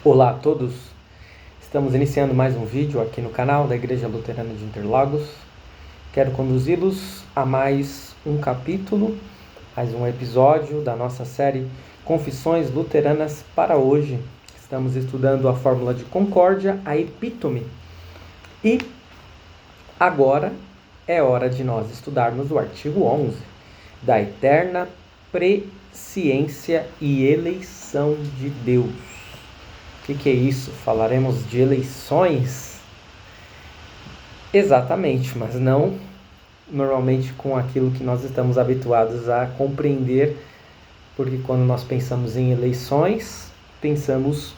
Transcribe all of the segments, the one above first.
Olá a todos, estamos iniciando mais um vídeo aqui no canal da Igreja Luterana de Interlagos. Quero conduzi-los a mais um capítulo, mais um episódio da nossa série Confissões Luteranas para hoje. Estamos estudando a fórmula de concórdia, a epítome. E agora é hora de nós estudarmos o artigo 11 da eterna presciência e eleição de Deus. O que é isso? Falaremos de eleições? Exatamente, mas não normalmente com aquilo que nós estamos habituados a compreender, porque quando nós pensamos em eleições, pensamos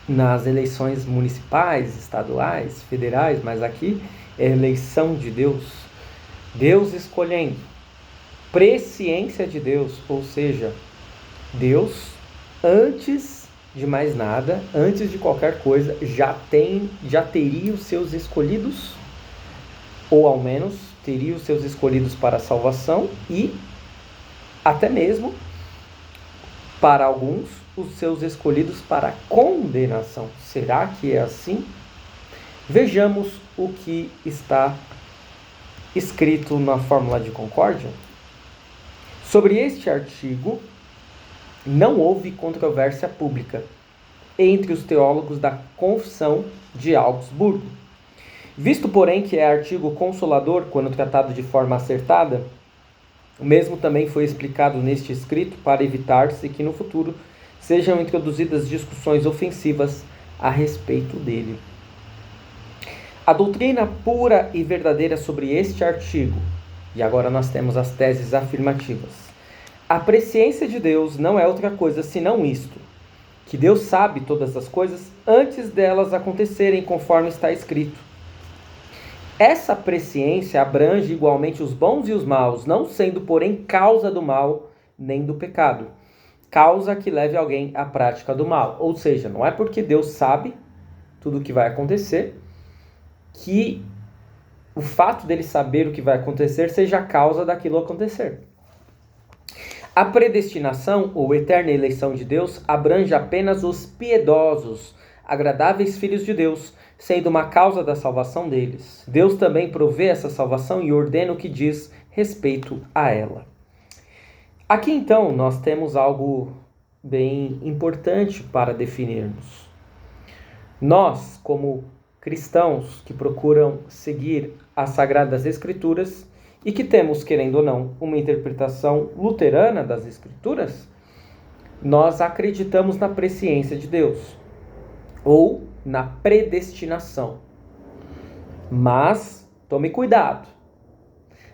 nas eleições municipais, estaduais, federais, mas aqui é eleição de Deus. Deus escolhendo. Presciência de Deus, ou seja, Deus, antes de mais nada, antes de qualquer coisa, já teria os seus escolhidos, ou ao menos teria os seus escolhidos para a salvação e até mesmo para alguns os seus escolhidos para a condenação. Será que é assim? Vejamos o que está escrito na fórmula de concórdia. Sobre este artigo, não houve controvérsia pública entre os teólogos da Confissão de Augsburgo. Visto, porém, que é artigo consolador quando tratado de forma acertada, o mesmo também foi explicado neste escrito para evitar-se que no futuro sejam introduzidas discussões ofensivas a respeito dele. A doutrina pura e verdadeira sobre este artigo, e agora nós temos as teses afirmativas. A presciência de Deus não é outra coisa senão isto, que Deus sabe todas as coisas antes delas acontecerem, conforme está escrito. Essa presciência abrange igualmente os bons e os maus, não sendo, porém, causa do mal nem do pecado, causa que leve alguém à prática do mal. Ou seja, não é porque Deus sabe tudo o que vai acontecer que o fato dele saber o que vai acontecer seja a causa daquilo acontecer. A predestinação, ou eterna eleição de Deus, abrange apenas os piedosos, agradáveis filhos de Deus, sendo uma causa da salvação deles. Deus também provê essa salvação e ordena o que diz respeito a ela. Aqui então nós temos algo bem importante para definirmos. Nós, como cristãos que procuram seguir as Sagradas Escrituras, e que temos, querendo ou não, uma interpretação luterana das Escrituras, nós acreditamos na presciência de Deus, ou na predestinação. Mas, tome cuidado,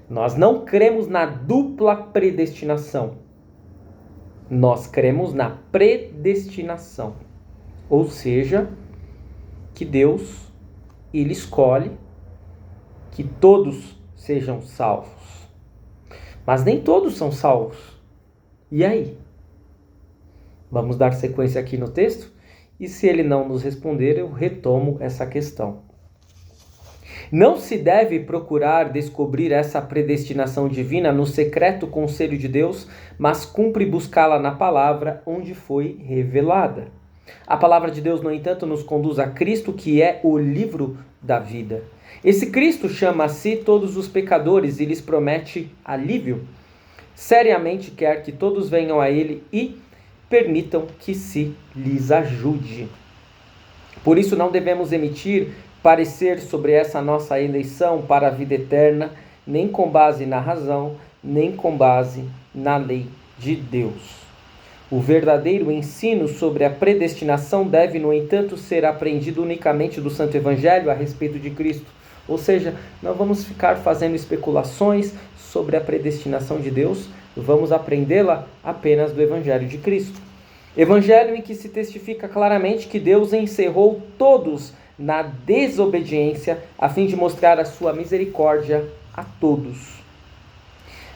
nós não cremos na dupla predestinação, nós cremos na predestinação, ou seja, que Deus, Ele escolhe que todos sejam salvos. Mas nem todos são salvos. E aí? Vamos dar sequência aqui no texto? E se ele não nos responder, eu retomo essa questão. Não se deve procurar descobrir essa predestinação divina no secreto conselho de Deus, mas cumpre buscá-la na palavra onde foi revelada. A palavra de Deus, no entanto, nos conduz a Cristo, que é o livro da vida. Esse Cristo chama a si todos os pecadores e lhes promete alívio. Seriamente quer que todos venham a Ele e permitam que se lhes ajude. Por isso não devemos emitir parecer sobre essa nossa eleição para a vida eterna, nem com base na razão, nem com base na lei de Deus. O verdadeiro ensino sobre a predestinação deve, no entanto, ser aprendido unicamente do Santo Evangelho a respeito de Cristo. Ou seja, não vamos ficar fazendo especulações sobre a predestinação de Deus, vamos aprendê-la apenas do Evangelho de Cristo. Evangelho em que se testifica claramente que Deus encerrou todos na desobediência, a fim de mostrar a sua misericórdia a todos.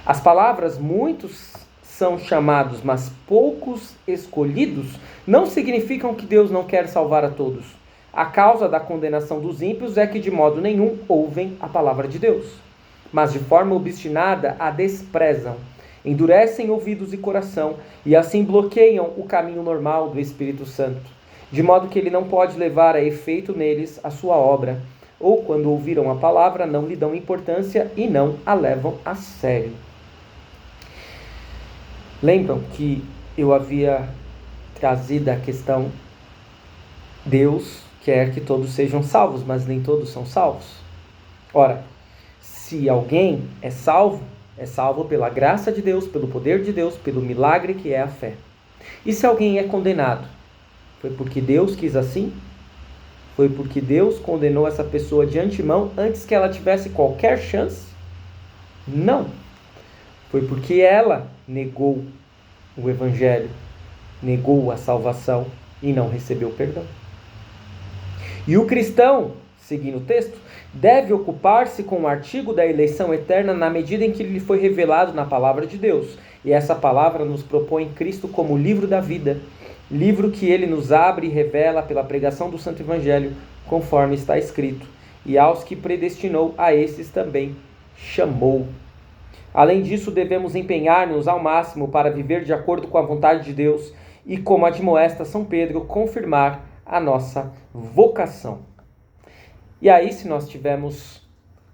As palavras muitos são chamados, mas poucos escolhidos, não significam que Deus não quer salvar a todos. A causa da condenação dos ímpios é que de modo nenhum ouvem a palavra de Deus, mas de forma obstinada a desprezam, endurecem ouvidos e coração e assim bloqueiam o caminho normal do Espírito Santo. de modo que ele não pode levar a efeito neles a sua obra, ou quando ouviram a palavra, não lhe dão importância e não a levam a sério. Lembram que eu havia trazido a questão: Deus quer que todos sejam salvos, mas nem todos são salvos. Ora, se alguém é salvo pela graça de Deus, pelo poder de Deus, pelo milagre que é a fé. E se alguém é condenado, foi porque Deus quis assim? Foi porque Deus condenou essa pessoa de antemão antes que ela tivesse qualquer chance? Não. Foi porque ela negou o Evangelho, negou a salvação e não recebeu perdão. E o cristão, seguindo o texto, deve ocupar-se com o artigo da eleição eterna na medida em que lhe foi revelado na palavra de Deus. E essa palavra nos propõe Cristo como o livro da vida, livro que ele nos abre e revela pela pregação do Santo Evangelho, conforme está escrito: e aos que predestinou, a esses também chamou. Além disso, devemos empenhar-nos ao máximo para viver de acordo com a vontade de Deus e, como admoesta São Pedro, confirmar a nossa vocação. E aí, se nós tivermos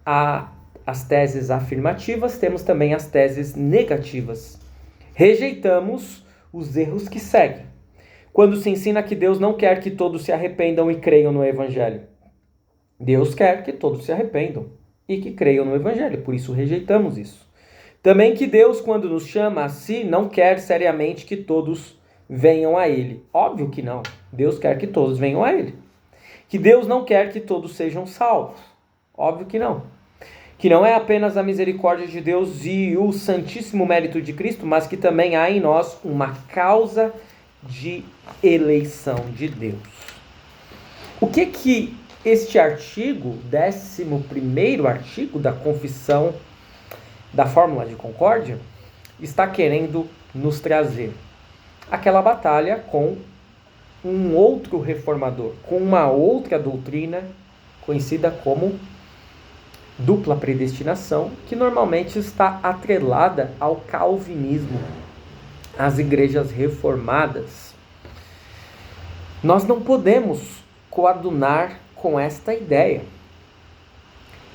as teses afirmativas, temos também as teses negativas. Rejeitamos os erros que seguem. Quando se ensina que Deus não quer que todos se arrependam e creiam no Evangelho. Deus quer que todos se arrependam e que creiam no Evangelho, por isso rejeitamos isso. Também que Deus, quando nos chama a si, não quer seriamente que todos venham a Ele. Óbvio que não. Deus quer que todos venham a Ele. Que Deus não quer que todos sejam salvos. Óbvio que não. Que não é apenas a misericórdia de Deus e o santíssimo mérito de Cristo, mas que também há em nós uma causa de eleição de Deus. O que este artigo, 11º artigo da Confissão da Fórmula de Concórdia, está querendo nos trazer? Aquela batalha com um outro reformador, com uma outra doutrina conhecida como dupla predestinação, que normalmente está atrelada ao calvinismo, às igrejas reformadas. Nós não podemos coadunar com esta ideia.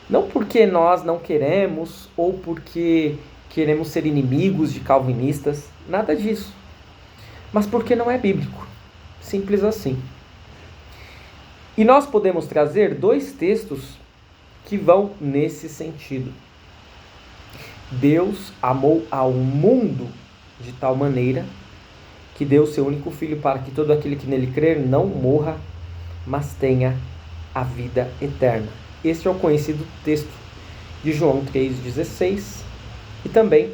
Não porque nós não queremos ou porque queremos ser inimigos de calvinistas, nada disso. Mas porque não é bíblico. Simples assim. E nós podemos trazer 2 textos que vão nesse sentido. Deus amou ao mundo de tal maneira que deu seu único filho para que todo aquele que nele crer não morra, mas tenha a vida eterna. Este é o conhecido texto de João 3,16 e também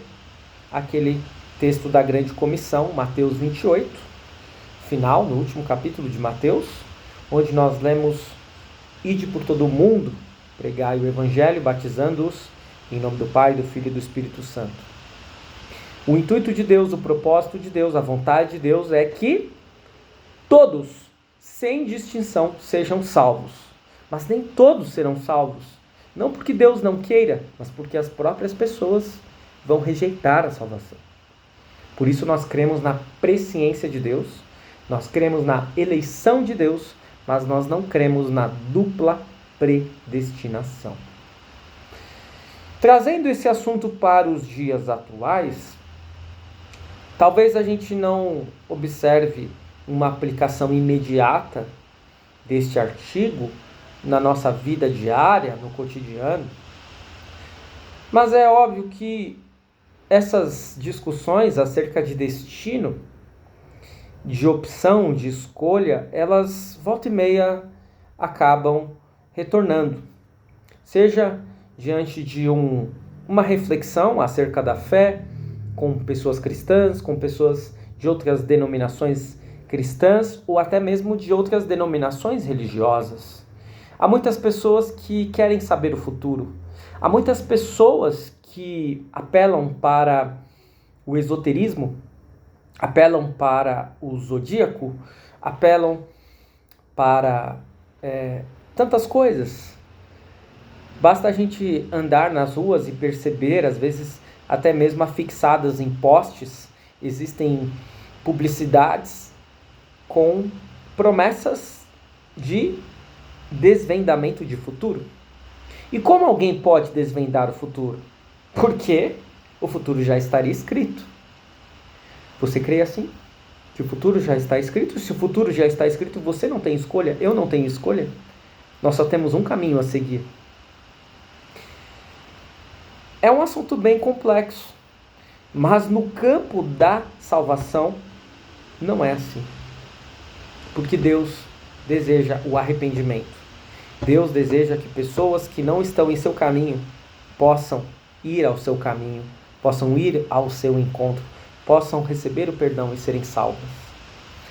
aquele texto da grande comissão, Mateus 28, final, no último capítulo de Mateus, onde nós lemos: ide por todo o mundo, pregai o Evangelho, batizando-os em nome do Pai, do Filho e do Espírito Santo. O intuito de Deus, o propósito de Deus, a vontade de Deus é que todos, sem distinção, sejam salvos. Mas nem todos serão salvos. Não porque Deus não queira, mas porque as próprias pessoas vão rejeitar a salvação. Por isso nós cremos na presciência de Deus, nós cremos na eleição de Deus, mas nós não cremos na dupla predestinação. Trazendo esse assunto para os dias atuais, talvez a gente não observe uma aplicação imediata deste artigo na nossa vida diária, no cotidiano, mas é óbvio que essas discussões acerca de destino, de opção, de escolha, elas volta e meia acabam retornando. Seja diante de uma reflexão acerca da fé, com pessoas cristãs, com pessoas de outras denominações cristãs, ou até mesmo de outras denominações religiosas. Há muitas pessoas que querem saber o futuro. Há muitas pessoas que apelam para o esoterismo, apelam para o zodíaco, apelam para tantas coisas. Basta a gente andar nas ruas e perceber, às vezes até mesmo afixadas em postes, existem publicidades com promessas de desvendamento de futuro. E como alguém pode desvendar o futuro? Porque o futuro já estaria escrito. Você crê assim? Que o futuro já está escrito? Se o futuro já está escrito, você não tem escolha, eu não tenho escolha. Nós só temos um caminho a seguir. É um assunto bem complexo, mas no campo da salvação não é assim. Porque Deus deseja o arrependimento. Deus deseja que pessoas que não estão em seu caminho possam ir ao seu caminho, possam ir ao seu encontro, possam receber o perdão e serem salvas.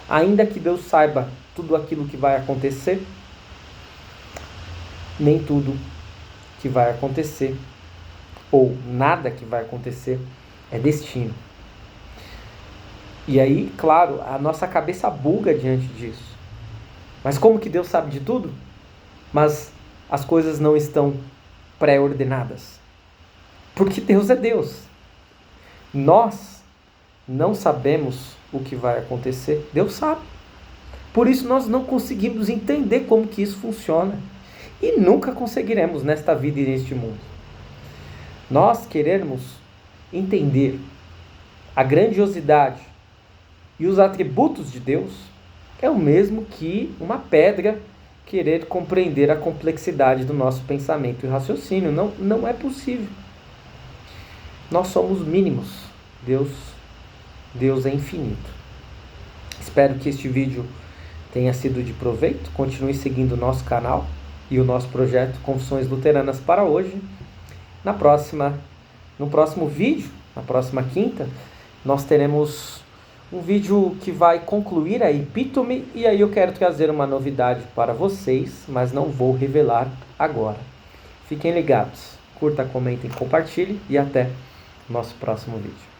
Ainda que Deus saiba tudo aquilo que vai acontecer, nem tudo que vai acontecer, ou nada que vai acontecer, é destino. E aí, claro, a nossa cabeça buga diante disso. Mas como que Deus sabe de tudo? Mas as coisas não estão pré-ordenadas. Porque Deus é Deus. Nós não sabemos o que vai acontecer. Deus sabe. Por isso nós não conseguimos entender como que isso funciona. E nunca conseguiremos nesta vida e neste mundo. Nós queremos entender a grandiosidade e os atributos de Deus é o mesmo que uma pedra querer compreender a complexidade do nosso pensamento e raciocínio. Não é possível. Nós somos mínimos. Deus é infinito. Espero que este vídeo tenha sido de proveito. Continue seguindo o nosso canal e o nosso projeto Confissões Luteranas para hoje. No próximo vídeo, na próxima quinta, nós teremos um vídeo que vai concluir a epítome, e aí eu quero trazer uma novidade para vocês, mas não vou revelar agora. Fiquem ligados, curta, comentem, compartilhem e até o nosso próximo vídeo.